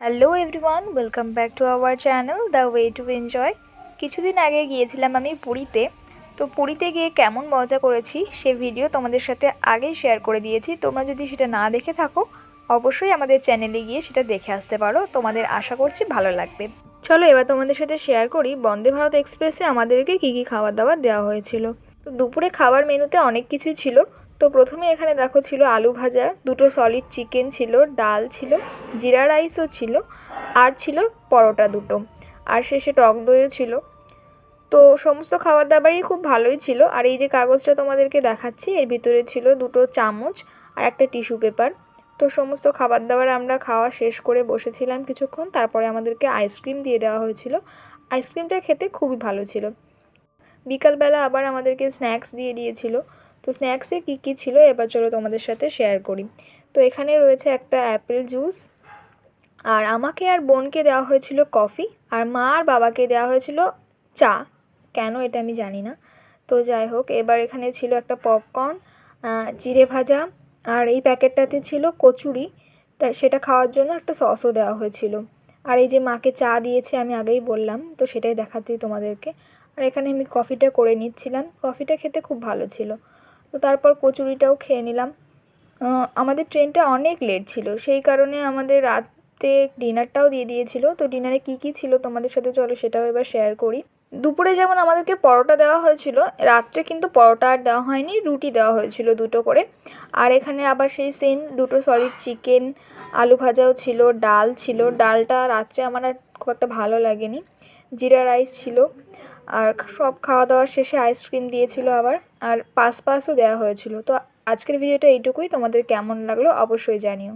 Hello everyone, welcome back to our channel the way to enjoy. কিছুদিন আগে গিয়েছিলাম আমি পুরীতে। তো পুরীতে গিয়ে কেমন মজা করেছি সে ভিডিও তোমাদের সাথে আগেই শেয়ার করে দিয়েছি। তোমরা যদি সেটা না দেখে থাকো অবশ্যই আমাদের চ্যানেলে গিয়ে সেটা দেখে আসতে পারো, তোমাদের আশা করছি ভালো লাগবে। চলো এবার তোমাদের সাথে শেয়ার করি বন্দে ভারত এক্সপ্রেসে আমাদেরকে কী কী খাবার দাবার দেওয়া হয়েছিল। তো দুপুরে খাবার মেনুতে অনেক কিছুই ছিল। তো প্রথমে এখানে দেখো ছিল আলু ভাজা, দুটো সলিড চিকেন ছিল, ডাল ছিল, জিরা রাইসও ছিল, আর ছিল পরোটা দুটো, আর শেষে টক দইও ছিল। তো সমস্ত খাবার দাবারই খুব ভালোই ছিল। আর এই যে কাগজটা তোমাদেরকে দেখাচ্ছি, এর ভিতরে ছিল দুটো চামচ আর একটা টিস্যু পেপার। তো সমস্ত খাবার দাবার আমরা খাওয়া শেষ করে বসেছিলাম কিছুক্ষণ, তারপরে আমাদেরকে আইসক্রিম দিয়ে দেওয়া হয়েছিল। আইসক্রিমটা খেতে খুবই ভালো ছিল। বিকালবেলা আবার আমাদেরকে স্ন্যাক্স দিয়ে দিয়েছিল। তো স্ন্যাক্সে কী কী ছিল এবার চলো তোমাদের সাথে শেয়ার করি। তো এখানে রয়েছে একটা অ্যাপেল জুস, আর আমাকে আর বোনকে দেওয়া হয়েছিল কফি, আর মা আর বাবাকে দেওয়া হয়েছিল চা। কেন এটা আমি জানি না। তো যাই হোক, এবার এখানে ছিল একটা পপকর্ন, জিরে ভাজা, আর এই প্যাকেটটাতে ছিল কচুরি। তা সেটা খাওয়ার জন্য একটা সসও দেওয়া হয়েছিল। আর এই যে মাকে চা দিয়েছে আমি আগেই বললাম, তো সেটাই দেখাচ্ছি তোমাদেরকে। আর এখানে আমি কফিটা করে নিচ্ছিলাম, কফিটা খেতে খুব ভালো ছিল। তো তারপর কচুরিটাও খেয়ে নিলাম। আমাদের ট্রেনটা অনেক লেট ছিল, সেই কারণে আমাদের রাতে ডিনারটাও দিয়ে দিয়েছিল। তো ডিনারে কী কী ছিল তোমাদের সাথে চলো সেটাও এবার শেয়ার করি। দুপুরে যেমন আমাদেরকে পরোটা দেওয়া হয়েছিল, রাত্রে কিন্তু পরোটা আর দেওয়া হয়নি, রুটি দেওয়া হয়েছিল দুটো করে। আর এখানে আবার সেই সেম দুটো সলিড চিকেন, আলু ভাজাও ছিল, ডাল ছিল। ডালটা রাত্রে আমার আর খুব একটা ভালো লাগেনি। জিরা রাইস ছিল। আর সব খাওয়া দাওয়ার শেষে আইসক্রিম দিয়েছিল আবার, আর পাসও দেওয়া হয়েছিল। তো আজকের ভিডিওটা এইটুকুই। তোমাদের কেমন লাগলো অবশ্যই জানিও।